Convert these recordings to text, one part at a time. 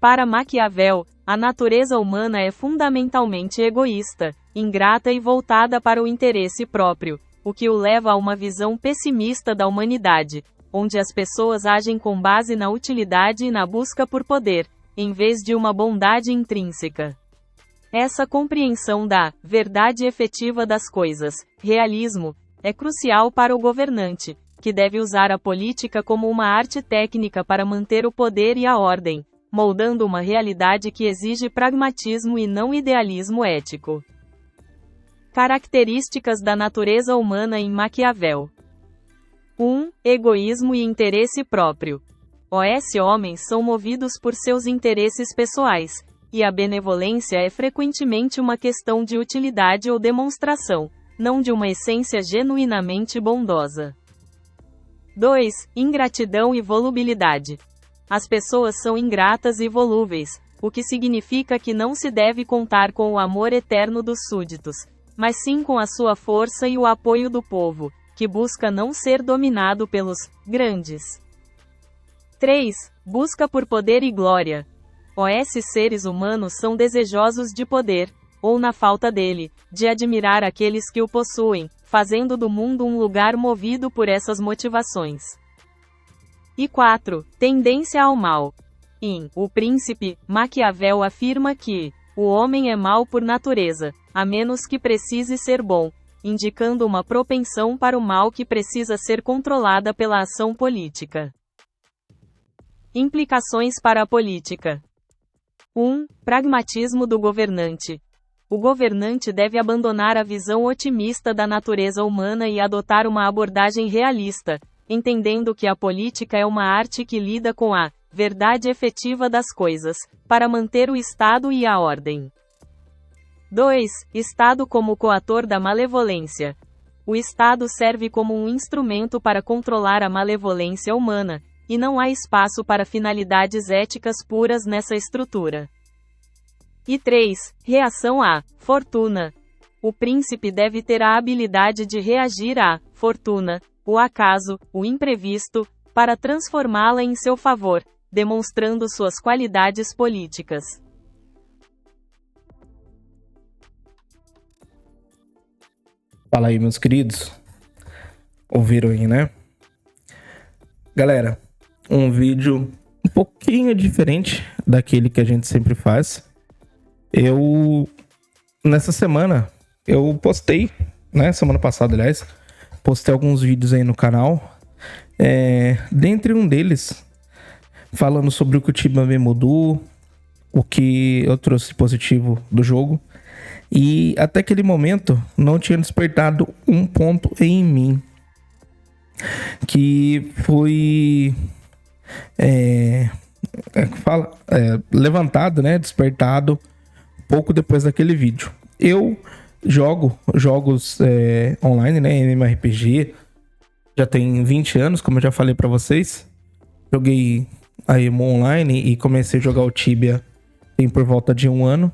Para Maquiavel, a natureza humana é fundamentalmente egoísta, ingrata e voltada para o interesse próprio, o que o leva a uma visão pessimista da humanidade, onde as pessoas agem com base na utilidade e na busca por poder, em vez de uma bondade intrínseca. Essa compreensão da verdade efetiva das coisas, realismo, é crucial para o governante, que deve usar a política como uma arte técnica para manter o poder e a ordem, moldando uma realidade que exige pragmatismo e não idealismo ético. Características da natureza humana em Maquiavel. 1. Egoísmo e interesse próprio. Os homens são movidos por seus interesses pessoais, e a benevolência é frequentemente uma questão de utilidade ou demonstração, não de uma essência genuinamente bondosa. 2. Ingratidão e volubilidade. As pessoas são ingratas e volúveis, o que significa que não se deve contar com o amor eterno dos súditos, mas sim com a sua força e o apoio do povo, que busca não ser dominado pelos grandes. 3. Busca por poder e glória. Os seres humanos são desejosos de poder, ou na falta dele, de admirar aqueles que o possuem, fazendo do mundo um lugar movido por essas motivações. E 4. Tendência ao mal. Em O Príncipe, Maquiavel afirma que o homem é mau por natureza, a menos que precise ser bom, indicando uma propensão para o mal que precisa ser controlada pela ação política. Implicações para a política. 1. Pragmatismo do governante. O governante deve abandonar a visão otimista da natureza humana e adotar uma abordagem realista, entendendo que a política é uma arte que lida com a verdade efetiva das coisas, para manter o Estado e a ordem. 2. Estado como coator da malevolência. O Estado serve como um instrumento para controlar a malevolência humana, e não há espaço para finalidades éticas puras nessa estrutura. E 3. Reação à fortuna. O príncipe deve ter a habilidade de reagir à fortuna, o acaso, o imprevisto, para transformá-la em seu favor, demonstrando suas qualidades políticas. Fala aí, meus queridos. Ouviram aí, né? Galera, um vídeo um pouquinho diferente daquele que a gente sempre faz. Nessa semana, eu postei, né? Semana passada, aliás, postei alguns vídeos aí no canal. Dentre um deles, falando sobre o que o time me mudou, o que eu trouxe positivo do jogo. E até aquele momento não tinha despertado um ponto em mim, que foi levantado, né, despertado pouco depois daquele vídeo. Eu jogo jogos online, né, MMORPG, já tem 20 anos, como eu já falei pra vocês. Joguei a Emo Online e comecei a jogar o Tibia tem por volta de 1 ano.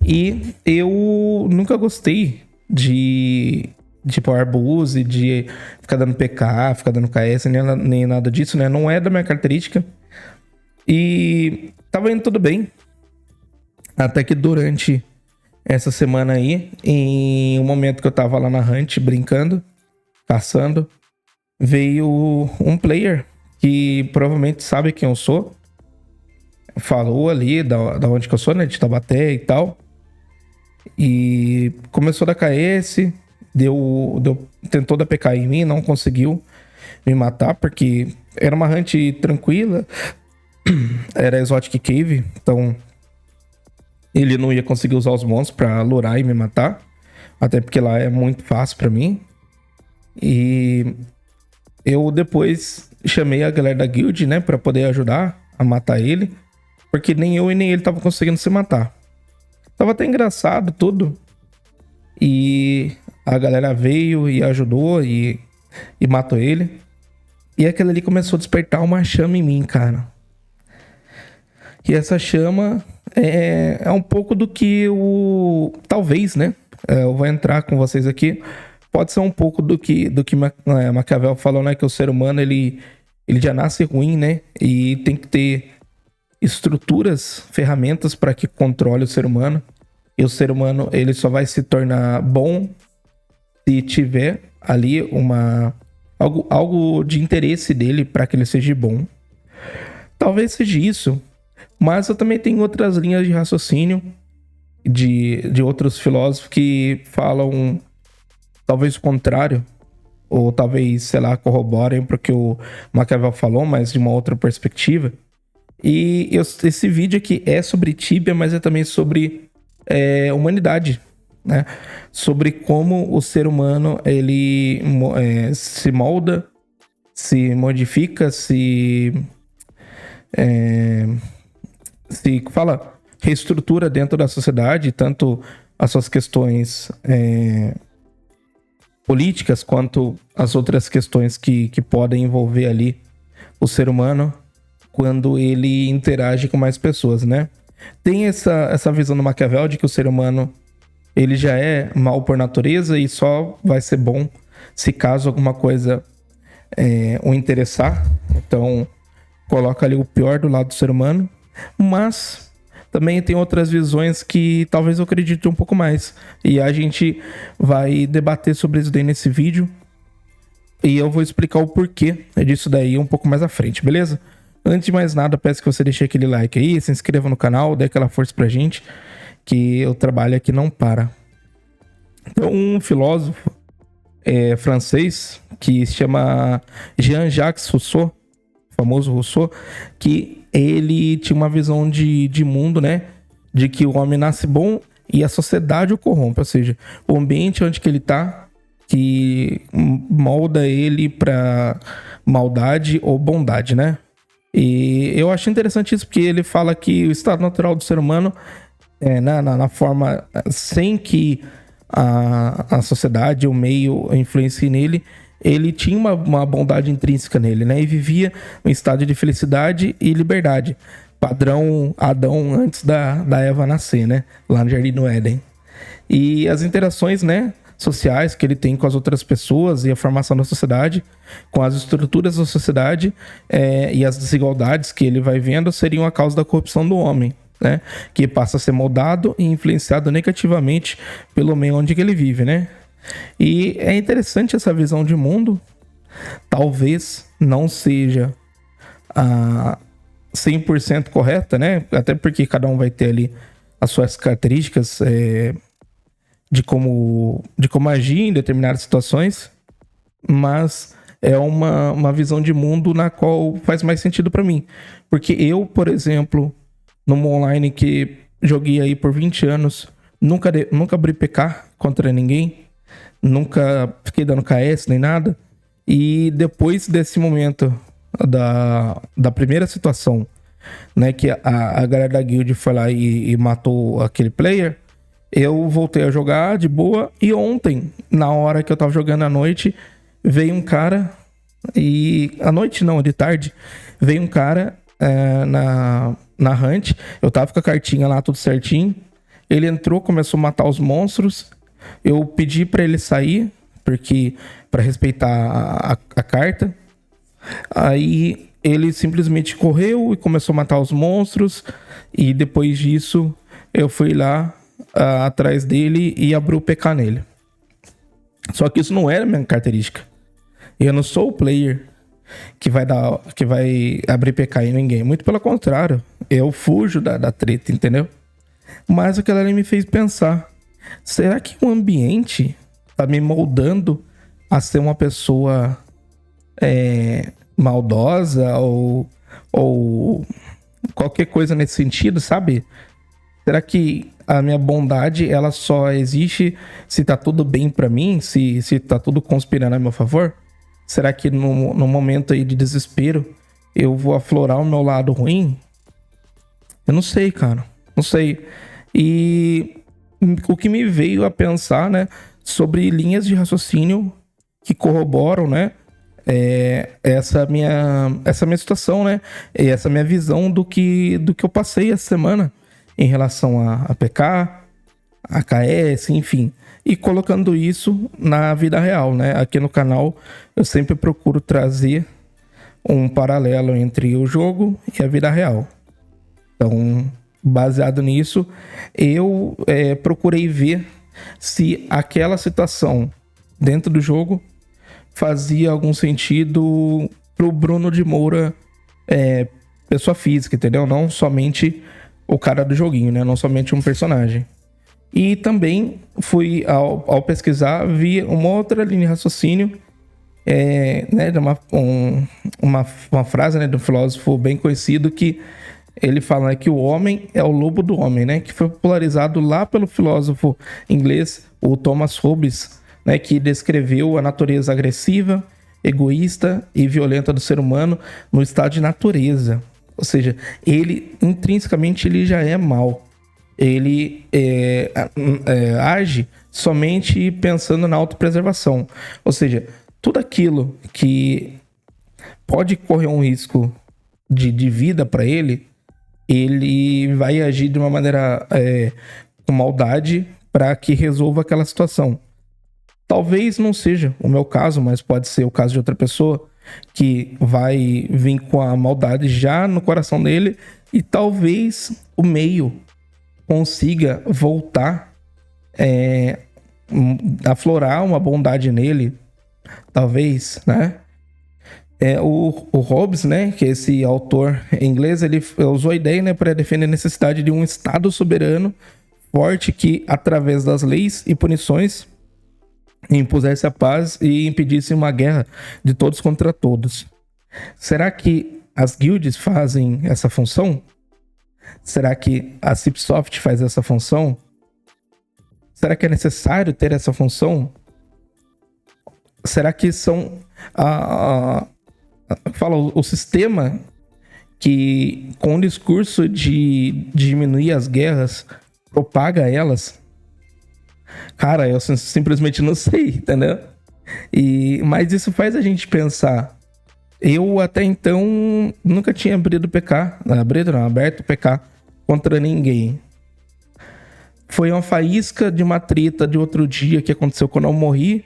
E eu nunca gostei de power boost, de ficar dando PK, ficar dando KS, nem nada disso, né? Não é da minha característica. E tava indo tudo bem. Até que durante essa semana aí, em um momento que eu tava lá na Hunt brincando, caçando, veio um player que provavelmente sabe quem eu sou. Falou ali da onde que eu sou, né? De Taubaté e tal. E começou da KS, tentou dar PK em mim, não conseguiu me matar, porque era uma hunt tranquila, era Exotic Cave, então ele não ia conseguir usar os monstros pra lurar e me matar, até porque lá é muito fácil pra mim. E eu depois chamei a galera da guild, né, pra poder ajudar a matar ele, porque nem eu e nem ele estavam conseguindo se matar. Tava até engraçado tudo. E a galera veio e ajudou e matou ele. E aquilo ali começou a despertar uma chama em mim, cara. E essa chama é um pouco do que eu... Talvez, né? Eu vou entrar com vocês aqui. Pode ser um pouco do que Maquiavel falou, né? Que o ser humano, ele já nasce ruim, né? E tem que ter estruturas, ferramentas para que controle o ser humano. E o ser humano, ele só vai se tornar bom se tiver ali algo de interesse dele para que ele seja bom. Talvez seja isso, mas eu também tenho outras linhas de raciocínio de outros filósofos que falam talvez o contrário, ou talvez, sei lá, corroborem porque o Maquiavel falou, mas de uma outra perspectiva. E esse vídeo aqui é sobre Tibia, mas é também sobre humanidade, né? Sobre como o ser humano ele se molda, se modifica, reestrutura dentro da sociedade, tanto as suas questões políticas quanto as outras questões que podem envolver ali o ser humano quando ele interage com mais pessoas, né? Tem essa visão do Maquiavel de que o ser humano ele já é mal por natureza e só vai ser bom se caso alguma coisa o interessar. Então, coloca ali o pior do lado do ser humano. Mas também tem outras visões que talvez eu acredite um pouco mais. E a gente vai debater sobre isso daí nesse vídeo. E eu vou explicar o porquê disso daí um pouco mais à frente, beleza? Antes de mais nada, peço que você deixe aquele like aí, se inscreva no canal, dê aquela força pra gente, que o trabalho aqui não para. Então, um filósofo francês que se chama Jean-Jacques Rousseau, famoso Rousseau, que ele tinha uma visão de mundo, né? De que o homem nasce bom e a sociedade o corrompe, ou seja, o ambiente onde que ele tá, que molda ele para maldade ou bondade, né? E eu acho interessante isso porque ele fala que o estado natural do ser humano na forma sem que a sociedade, o meio influencie nele, ele tinha uma bondade intrínseca nele, né? E vivia um estado de felicidade e liberdade. Padrão Adão antes da Eva nascer, né? Lá no Jardim do Éden. E as interações, né, sociais que ele tem com as outras pessoas e a formação da sociedade, com as estruturas da sociedade e as desigualdades que ele vai vendo seriam a causa da corrupção do homem, né? Que passa a ser moldado e influenciado negativamente pelo meio onde ele vive, né? E é interessante essa visão de mundo. Talvez não seja a 100% correta, né? Até porque cada um vai ter ali as suas características de como agir em determinadas situações, mas é uma visão de mundo na qual faz mais sentido para mim. Porque eu, por exemplo, numa online que joguei aí por 20 anos, nunca abri PK contra ninguém, nunca fiquei dando KS nem nada. E depois desse momento da primeira situação, né, que a galera da guild foi lá e matou aquele player, eu voltei a jogar de boa. E ontem, na hora que eu tava jogando à noite, veio um cara à noite não, de tarde, veio um cara na hunt. Eu tava com a cartinha lá, tudo certinho. Ele entrou, começou a matar os monstros. Eu pedi pra ele sair, porque para respeitar a carta. Aí ele simplesmente correu e começou a matar os monstros. E depois disso, eu fui lá atrás dele e abri o PK nele. Só que isso não era minha característica. Eu não sou o player que vai abrir PK em ninguém. Muito pelo contrário, eu fujo da treta, entendeu? Mas aquela ali me fez pensar: será que o ambiente tá me moldando a ser uma pessoa maldosa ou qualquer coisa nesse sentido, sabe? Será que a minha bondade ela só existe se tá tudo bem pra mim, se tá tudo conspirando a meu favor? Será que no momento aí de desespero eu vou aflorar o meu lado ruim? Eu não sei, cara. Não sei. E o que me veio a pensar, né, sobre linhas de raciocínio que corroboram, né, essa minha situação, né, e essa minha visão do que eu passei essa semana em relação a PK, a KS, enfim. E colocando isso na vida real, né? Aqui no canal eu sempre procuro trazer um paralelo entre o jogo e a vida real. Então, baseado nisso, eu procurei ver se aquela situação dentro do jogo fazia algum sentido pro Bruno de Moura, pessoa física, entendeu? Não somente o cara do joguinho, né? Não somente um personagem. E também fui, ao pesquisar, vi uma outra linha de raciocínio, né, de uma frase, né, de um filósofo bem conhecido, que ele fala que o homem é o lobo do homem, né? Que foi popularizado lá pelo filósofo inglês, o Thomas Hobbes, né? Que descreveu a natureza agressiva, egoísta e violenta do ser humano no estado de natureza. Ou seja, ele, intrinsecamente, ele já é mau. Ele age somente pensando na autopreservação. Ou seja, tudo aquilo que pode correr um risco de vida para ele vai agir de uma maneira com maldade para que resolva aquela situação. Talvez não seja o meu caso, mas pode ser o caso de outra pessoa que vai vir com a maldade já no coração dele, e talvez o meio consiga voltar aflorar uma bondade nele, talvez, né? O Hobbes, né, que é esse autor inglês, ele usou a ideia, né, para defender a necessidade de um Estado soberano forte que, através das leis e punições, impusesse a paz e impedisse uma guerra de todos contra todos. Será que as guilds fazem essa função? Será que a Cipsoft faz essa função? Será que é necessário ter essa função? Será que são o sistema que, com o discurso de diminuir as guerras, propaga elas? Cara, eu simplesmente não sei, entendeu? Mas isso faz a gente pensar. Eu até então nunca tinha aberto PK contra ninguém. Foi uma faísca de uma treta de outro dia que aconteceu quando eu morri,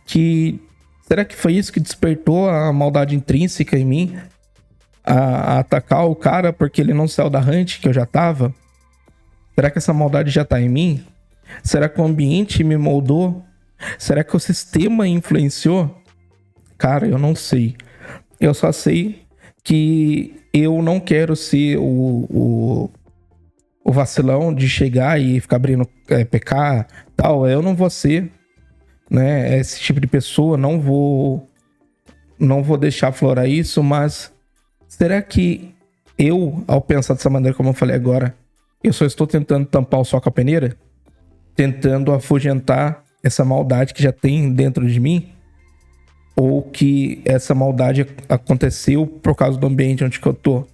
que será que foi isso que despertou a maldade intrínseca em mim? A atacar o cara porque ele não saiu da hunt que eu já tava? Será que essa maldade já tá em mim? Será que o ambiente me moldou? Será que o sistema influenciou? Cara, eu não sei. Eu só sei que eu não quero ser o vacilão de chegar e ficar abrindo PK e tal. Eu não vou ser, né, esse tipo de pessoa. Não vou deixar aflorar isso, mas será que eu, ao pensar dessa maneira como eu falei agora, eu só estou tentando tampar o sol com a peneira? Tentando afugentar essa maldade que já tem dentro de mim? Ou que essa maldade aconteceu por causa do ambiente onde que eu tô?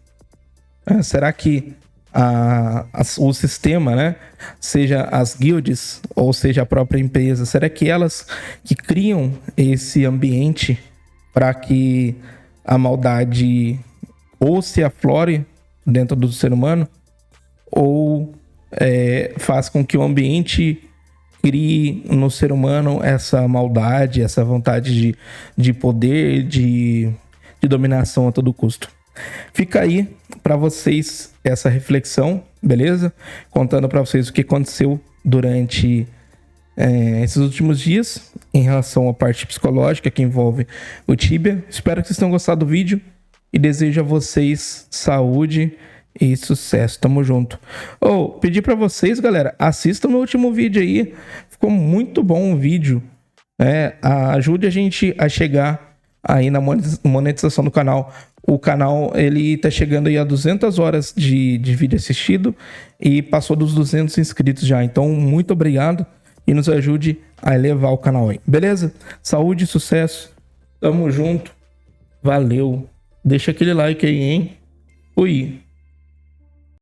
Será que o sistema, né, seja as guilds ou seja a própria empresa, será que elas que criam esse ambiente para que a maldade ou se aflore dentro do ser humano, ou faz com que o ambiente crie no ser humano essa maldade, essa vontade de poder, de dominação a todo custo? Fica aí para vocês essa reflexão, beleza? Contando para vocês o que aconteceu durante esses últimos dias em relação à parte psicológica que envolve o Tibia. Espero que vocês tenham gostado do vídeo e desejo a vocês saúde e sucesso. Tamo junto. Pedi pra vocês, galera, assistam meu último vídeo aí. Ficou muito bom o vídeo. Ajude a gente a chegar aí na monetização do canal. O canal, ele tá chegando aí a 200 horas de vídeo assistido e passou dos 200 inscritos já. Então, muito obrigado e nos ajude a elevar o canal aí. Beleza? Saúde e sucesso. Tamo junto. Valeu. Deixa aquele like aí, hein? Fui.